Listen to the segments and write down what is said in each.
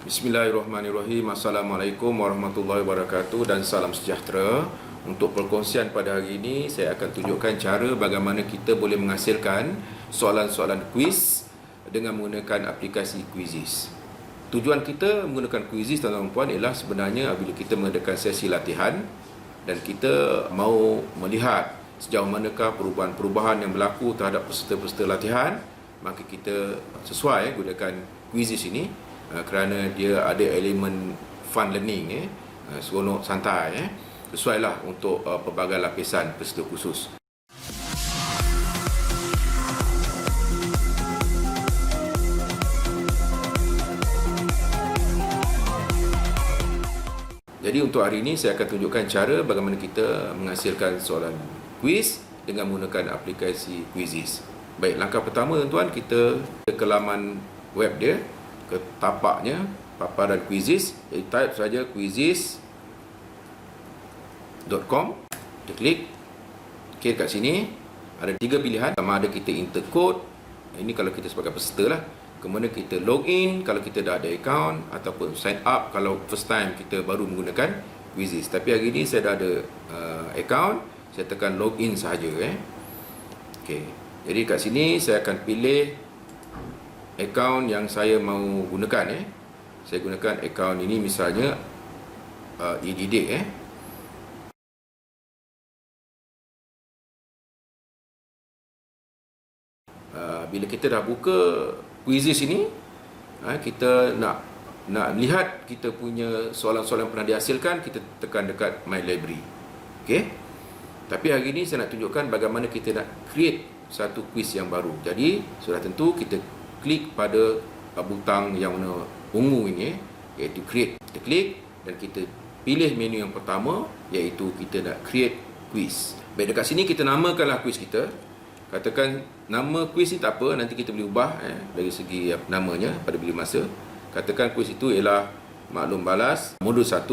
Bismillahirrahmanirrahim. Assalamualaikum warahmatullahi wabarakatuh dan salam sejahtera. Untuk perkongsian pada hari ini, saya akan tunjukkan cara bagaimana kita boleh menghasilkan soalan-soalan kuis dengan menggunakan aplikasi Quizizz. Tujuan kita menggunakan Quizizz, tuan-tuan dan puan, ialah sebenarnya apabila kita mengadakan sesi latihan dan kita mahu melihat sejauh manakah perubahan-perubahan yang berlaku terhadap peserta-peserta latihan, maka kita sesuai gunakan Quizizz ini kerana dia ada elemen fun learning, seronok santai, sesuailah untuk pelbagai lapisan peserta khusus. Jadi untuk hari ini saya akan tunjukkan cara bagaimana kita menghasilkan soalan kuis dengan menggunakan aplikasi Quizizz. Baik, langkah pertama tuan-tuan, kita ke laman web dia, ke tapaknya paparan Quizizz. Jadi type saja quizizz.com, kita klik. Okey, kat sini ada 3 pilihan. Sama ada kita enter code, ini kalau kita sebagai peserta lah. Kemudian kita login kalau kita dah ada account, ataupun sign up kalau first time kita baru menggunakan Quizizz. Tapi hari ini saya dah ada account, saya tekan login sahaja. Okey, jadi kat sini saya akan pilih akaun yang saya mahu gunakan. Saya gunakan akaun ini, misalnya eDidik. Bila kita dah buka Quizizz ini, kita nak lihat kita punya soalan-soalan yang pernah dihasilkan, kita tekan dekat My Library. Okey. Tapi hari ini saya nak tunjukkan bagaimana kita nak create satu quiz yang baru. Jadi sudah tentu kita klik pada butang yang warna ungu ini, iaitu create. Kita klik dan kita pilih menu yang pertama, iaitu kita nak create quiz. Baik, dekat sini kita namakanlah quiz kita. Katakan nama quiz ni tak apa, nanti kita boleh ubah dari segi namanya pada bila masa. Katakan quiz itu ialah maklum balas modul 1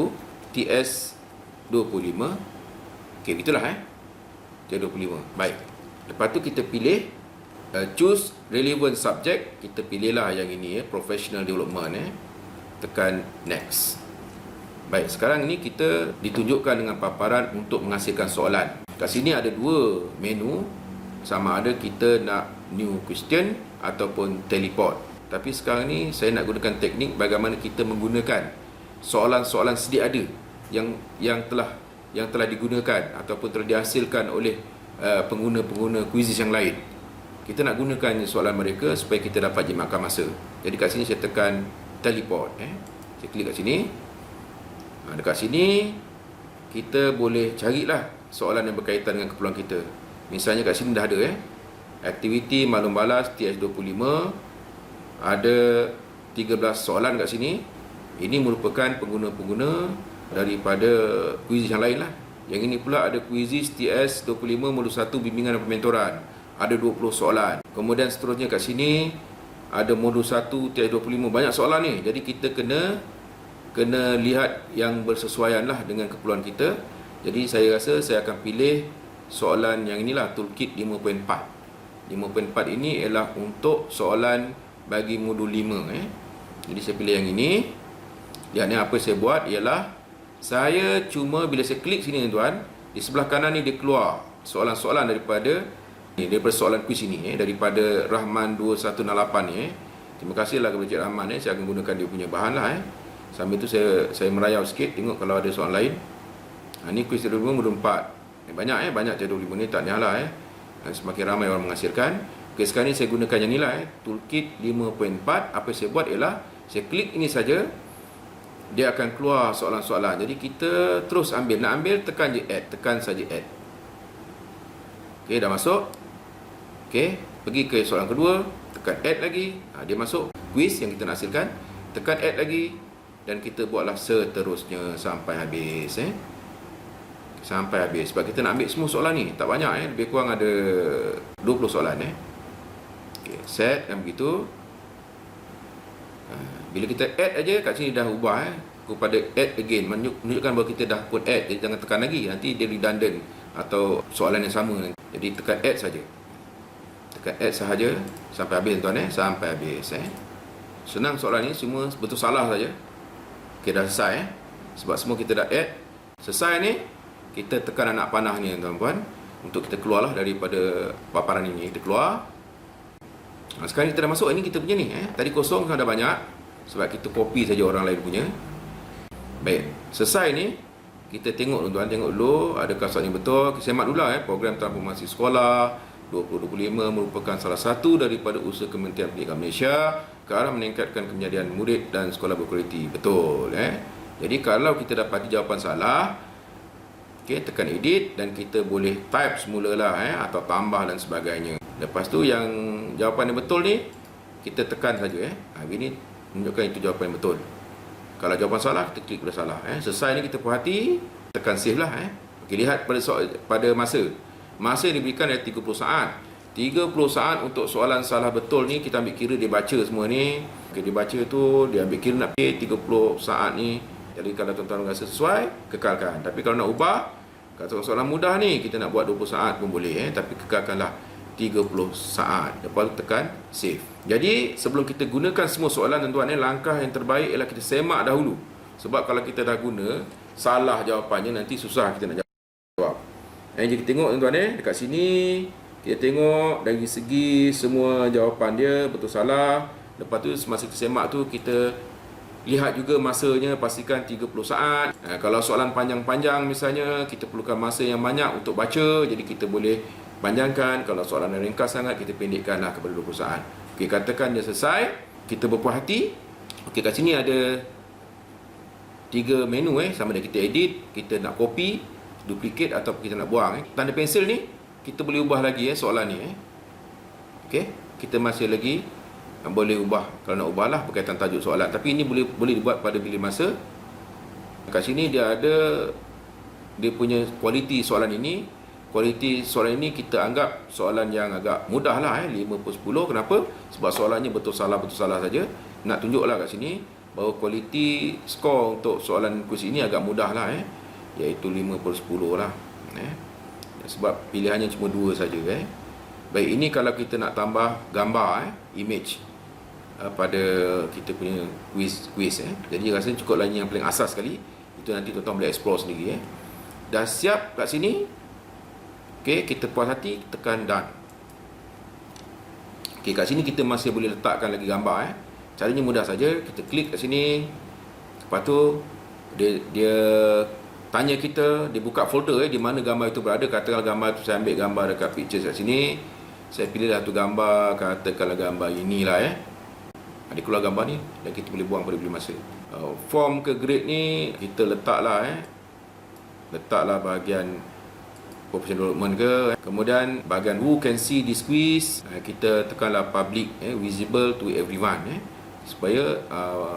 TS25. Okey, itulah TS25. Baik. Lepas tu kita pilih choose relevant subject. Kita pilihlah yang ini, professional development. Tekan next. Baik, sekarang ini kita ditunjukkan dengan paparan untuk menghasilkan soalan. Kat sini ada 2 menu, sama ada kita nak new question ataupun teleport. Tapi sekarang ni saya nak gunakan teknik bagaimana kita menggunakan soalan-soalan sedia ada yang telah digunakan ataupun telah dihasilkan oleh pengguna-pengguna Quizizz yang lain. Kita nak gunakan soalan mereka supaya kita dapat jimatkan masa. Jadi kat sini saya tekan teleport. Saya klik kat sini. Dekat sini kita boleh carilah soalan yang berkaitan dengan keperluan kita. Misalnya kat sini dah ada aktiviti maklum balas TS25. Ada 13 soalan kat sini. Ini merupakan pengguna-pengguna daripada Quizizz yang lain lah. Yang ini pula ada Quizizz TS25 modul 1 bimbingan dan pementoran. Ada 20 soalan. Kemudian seterusnya kat sini ada modul 1 TS25. Banyak soalan ni. Jadi kita kena lihat yang bersesuaian lah dengan keperluan kita. Jadi saya rasa saya akan pilih soalan yang inilah, toolkit 5.4. 5.4 ini ialah untuk soalan bagi modul 5. Jadi saya pilih yang ini. Lihat ni, apa saya buat ialah saya cuma bila saya klik sini tuan, di sebelah kanan ni dia keluar soalan-soalan daripada soalan kuis ini, daripada Rahman 2168 ni. Terima kasihlah kepada Cik Rahman. Saya akan gunakan dia punya bahan lah. Sambil tu saya merayau sikit, tengok kalau ada soalan lain. Ni kuis 25 modul 4. Banyak 25 ni tak nyala. Semakin ramai orang menghasilkan. Okay, sekarang ni saya gunakan yang ni lah, toolkit 5.4. Apa saya buat ialah saya klik ini saja, dia akan keluar soalan-soalan. Jadi kita terus ambil. Nak ambil, tekan je add. Tekan saja add. Okey, dah masuk. Okey, pergi ke soalan kedua. Tekan add lagi. Dia masuk quiz yang kita nak hasilkan. Tekan add lagi. Dan kita buatlah seterusnya sampai habis. Sampai habis. Sebab kita nak ambil semua soalan ni. Tak banyak. Lebih kurang ada 20 soalan. Okey, set dan begitu. Bila kita add aja, kat sini dah ubah kepada add again, menunjukkan bahawa kita dah pun add. Jadi jangan tekan lagi, nanti dia redundant atau soalan yang sama. Jadi tekan add saja. Tekan add sahaja sampai habis tuan, sampai habis. Senang soalan ni, semua betul salah saja. Okey, dah selesai sebab semua kita dah add. Selesai ni, kita tekan anak panah ni tuan-tuan untuk kita keluarlah daripada paparan ini. Kita keluar. Sekarang kita dah masuk, ini kita punya ni. Tadi kosong kan dah banyak sebab kita copy saja orang lain punya. Baik, selesai ni, kita tengok tuan-tuan, tengok dulu adakah soalan ni betul. Kita semak dulu program transformasi sekolah 2025 merupakan salah satu daripada usaha Kementerian Pendidikan Malaysia ke arah meningkatkan kemenjadian murid dan sekolah berkualiti. Betul. Jadi kalau kita dapati jawapan salah, tekan edit dan kita boleh type semula lah atau tambah dan sebagainya. Lepas tu yang jawapan yang betul ni, kita tekan saja. Ini menunjukkan itu jawapan yang betul. Kalau jawapan salah, kita klik pada salah. Selesai ni kita puas hati, tekan save lah. Lihat pada masa. Masa yang diberikan adalah 30 saat. 30 saat untuk soalan salah betul ni, kita ambil kira dia baca semua ni. Dia baca tu, dia ambil kira nak pilih 30 saat ni. Jadi kalau tuan-tuan rasa sesuai, kekalkan. Tapi kalau nak ubah, kalau soalan mudah ni, kita nak buat 20 saat pun boleh. Tapi kekalkanlah 30 saat. Lepas tu tekan save. Jadi sebelum kita gunakan semua soalan tuan-tuan, langkah yang terbaik ialah kita semak dahulu. Sebab kalau kita dah guna, salah jawapannya nanti susah kita nak jawab. Jadi kita tengok tuan-tuan dekat sini, kita tengok dari segi semua jawapan dia betul salah. Lepas tu semasa kita semak tu, kita lihat juga masanya, pastikan 30 saat. Kalau soalan panjang-panjang misalnya, kita perlukan masa yang banyak untuk baca, jadi kita boleh panjangkan. Kalau soalan yang ringkas sangat, kita pendekkanlah kepada 20 saat. Okey, katakan dia selesai, kita berpuas hati. Okey, kat sini ada 3 menu sama ada kita edit, kita nak copy, duplicate atau kita nak buang. Tanda pensel ni kita boleh ubah lagi soalan ni. Okey, kita masih lagi boleh ubah. Kalau nak ubahlah berkaitan tajuk soalan, tapi ini boleh dibuat pada bila masa. Kat sini dia ada dia punya kualiti soalan ini. Kualiti soalan ini kita anggap soalan yang agak mudah lah 5/10. Kenapa? Sebab soalannya betul salah saja. Nak tunjuklah kat sini bahawa kualiti skor untuk soalan kuis ini agak mudah lah iaitu 5/10 lah. Sebab pilihannya cuma 2 saja. Baik, ini kalau kita nak tambah gambar image pada kita punya quiz. Jadi rasanya cukup lagi yang paling asas sekali. Itu nanti tuan-tuan boleh explore sendiri. Dah siap kat sini. Okey, kita puas hati, tekan done. Okey, kat sini kita masih boleh letakkan lagi gambar. Caranya mudah saja. Kita klik kat sini. Lepas tu dia tanya kita, dia buka folder di mana gambar itu berada. Katakanlah gambar itu, saya ambil gambar dekat pictures kat sini. Saya pilih satu gambar, katakanlah gambar inilah dia keluar gambar ni dan kita boleh buang pada bila masa. Form ke grade ni kita letaklah letaklah bahagian professional development ke. Kemudian bahagian who can see this quiz, kita tekanlah public, visible to everyone, supaya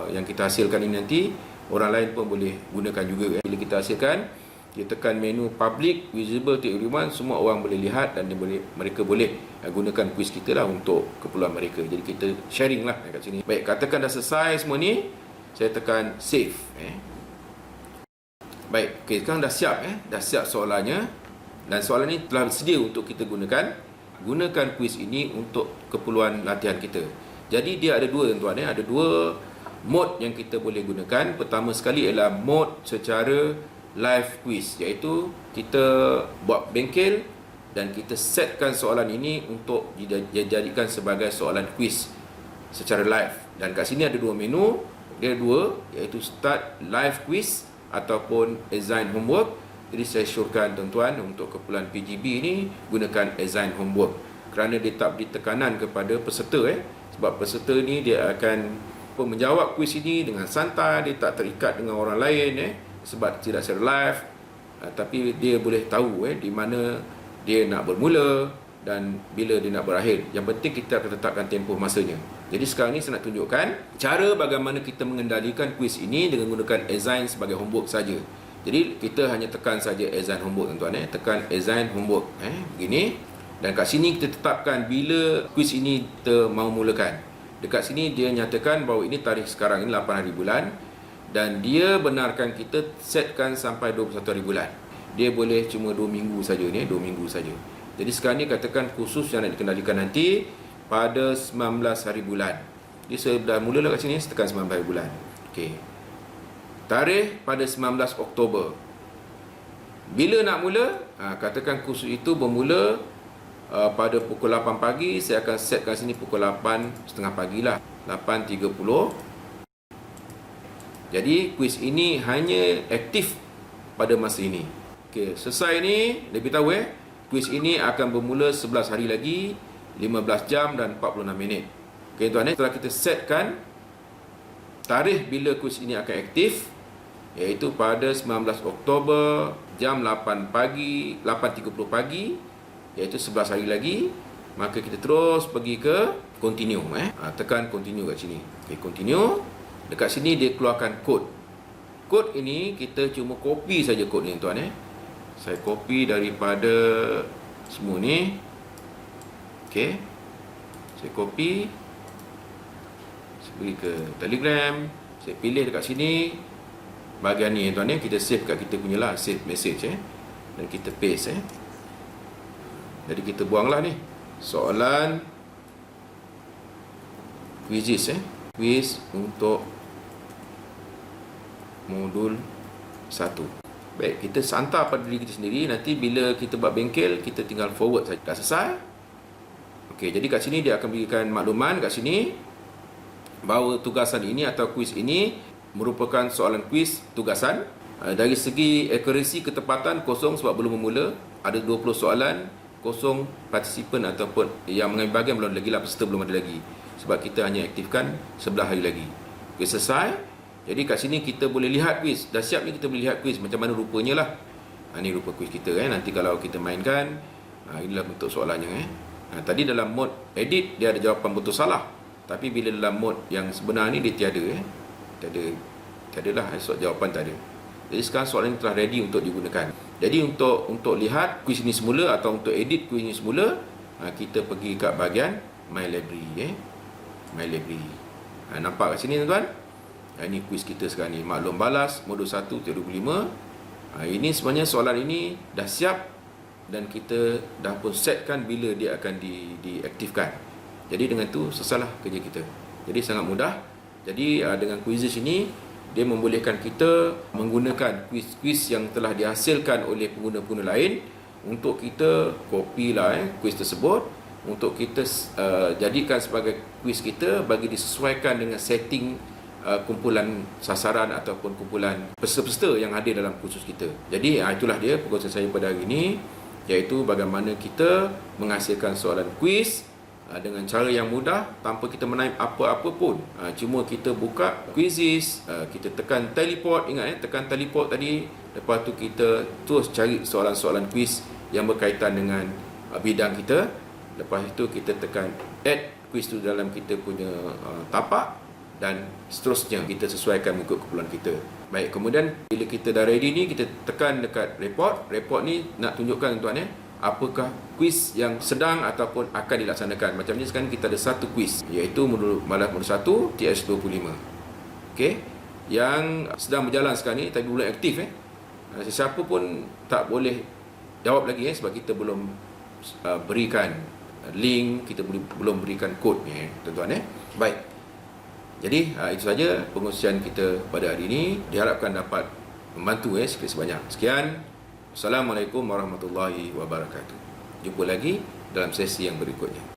yang kita hasilkan ini nanti orang lain pun boleh gunakan juga. Bila kita hasilkan, kita tekan menu public, visible to everyone, semua orang boleh lihat dan mereka boleh gunakan quiz kita lah untuk keperluan mereka. Jadi kita sharing lah kat sini. Baik, katakan dah selesai semua ni, saya tekan save. Baik, okay, sekarang dah siap dah siap soalannya dan soalan ni telah sedia untuk kita gunakan. Gunakan quiz ini untuk keperluan latihan kita. Jadi dia ada 2 tuan-tuan, ada 2 mode yang kita boleh gunakan. Pertama sekali ialah mode secara live quiz, iaitu kita buat bengkel dan kita setkan soalan ini untuk dijadikan sebagai soalan quiz secara live. Dan kat sini ada 2 menu, dia 2, iaitu start live quiz ataupun assign homework. Jadi saya syorkan tuan-tuan untuk keperluan PGB ini gunakan assign homework kerana dia tak beri tekanan kepada peserta. Sebab peserta ni dia akan menjawab kuis ini dengan santai, dia tak terikat dengan orang lain sebab tidak secara live, tapi dia boleh tahu di mana dia nak bermula dan bila dia nak berakhir. Yang penting kita akan tetapkan tempoh masanya. Jadi sekarang ni saya nak tunjukkan cara bagaimana kita mengendalikan kuis ini dengan menggunakan assign sebagai homework saja. Jadi kita hanya tekan saja assign homework tuan-tuan, tekan assign homework begini, dan kat sini kita tetapkan bila kuis ini kita mahu mulakan. Dekat sini dia nyatakan bahawa ini tarikh sekarang, ini 8 hari bulan, dan dia benarkan kita setkan sampai 21 hari bulan. Dia boleh cuma 2 minggu saja 2 minggu saja. Jadi sekarang ni katakan khusus yang nak dikendalikan nanti pada 19 hari bulan. Dia sudah mula kat sini, tekan 19 bulan. Okey. Tarikh pada 19 Oktober. Bila nak mula? Katakan kursus itu bermula pada pukul 8 pagi. Saya akan setkan sini pukul 8.30 pagi lah. 8.30. Jadi kuis ini hanya aktif pada masa ini. Okey, selesai ni, lebih tahu kuis ini akan bermula 11 hari lagi, 15 jam dan 46 minit. Okey tuan, setelah kita setkan tarikh bila kuis ini akan aktif, iaitu pada 19 Oktober jam 8 pagi, 8.30 pagi, iaitu 11 hari lagi, maka kita terus pergi ke continue. Tekan continue kat sini. Okey, continue. Dekat sini dia keluarkan kod. Kod ini kita cuma copy saja kod ni tuan. Saya copy daripada semua ni. Okey. Saya copy. Saya pergi ke Telegram. Saya pilih dekat sini. Bahagian ni tuan, kita save kat kita punya lah, save message dan kita paste. Jadi kita buanglah ni. Soalan quizzes quiz untuk modul 1. Baik, kita santar pada diri kita sendiri. Nanti bila kita buat bengkel, kita tinggal forward saja. Dah selesai. Okey, jadi kat sini dia akan berikan makluman kat sini bahawa tugasan ini atau kuis ini merupakan soalan kuis tugasan. Dari segi accuracy, ketepatan kosong sebab belum memula. Ada 20 soalan, kosong partisipan ataupun yang mengambil bahagian belum lagi lah, peserta belum ada lagi. Sebab kita hanya aktifkan 11 hari lagi. Okey, selesai. Jadi kat sini kita boleh lihat kuis. Dah siap ni kita boleh lihat kuis macam mana rupanya lah. Ini rupa kuis kita. Nanti kalau kita mainkan, inilah bentuk soalannya. Tadi dalam mode edit dia ada jawapan betul salah. Tapi bila dalam mode yang sebenar ni dia tiada. Tiadalah jawapan tak ada. Jadi sekarang soalan ini telah ready untuk digunakan. Jadi untuk lihat kuis ini semula atau untuk edit kuis ini semula, kita pergi kat bahagian My Library. My Library. Nampak kat sini tuan-tuan? Ini kuis kita sekarang ni. Maklum balas modul 1 teori 25. Ini sebenarnya soalan ini dah siap dan kita dah pun setkan bila dia akan diaktifkan. Jadi dengan tu selesailah kerja kita. Jadi sangat mudah. Jadi dengan quizzes ini dia membolehkan kita menggunakan kuis-kuis yang telah dihasilkan oleh pengguna-pengguna lain untuk kita copy lah kuis tersebut, untuk kita jadikan sebagai kuis kita bagi disesuaikan dengan setting kumpulan sasaran ataupun kumpulan peserta-peserta yang hadir dalam kursus kita. Jadi itulah dia perkongsian saya pada hari ini, iaitu bagaimana kita menghasilkan soalan kuis dengan cara yang mudah tanpa kita menaip apa-apa pun. Cuma kita buka quizzes, kita tekan teleport, ingat tekan teleport tadi. Lepas tu kita terus cari soalan-soalan quiz yang berkaitan dengan bidang kita. Lepas itu kita tekan add quiz tu dalam kita punya tapak dan seterusnya kita sesuaikan mengikut keperluan kita. Baik, kemudian bila kita dah ready ni, kita tekan dekat report. Report ni nak tunjukkan tuan apakah kuis yang sedang ataupun akan dilaksanakan. Macam ni sekarang kita ada satu kuis, iaitu modul 1 TS25. Okey, yang sedang berjalan sekarang ni tapi belum aktif. Sesiapa pun tak boleh jawab lagi sebab kita belum berikan link, kita belum berikan kod ni tuan-tuan. Baik. Jadi itu saja pengkongsian kita pada hari ini. Diharapkan dapat membantu sikit sebanyak. Sekian. Assalamualaikum warahmatullahi wabarakatuh. Jumpa lagi dalam sesi yang berikutnya.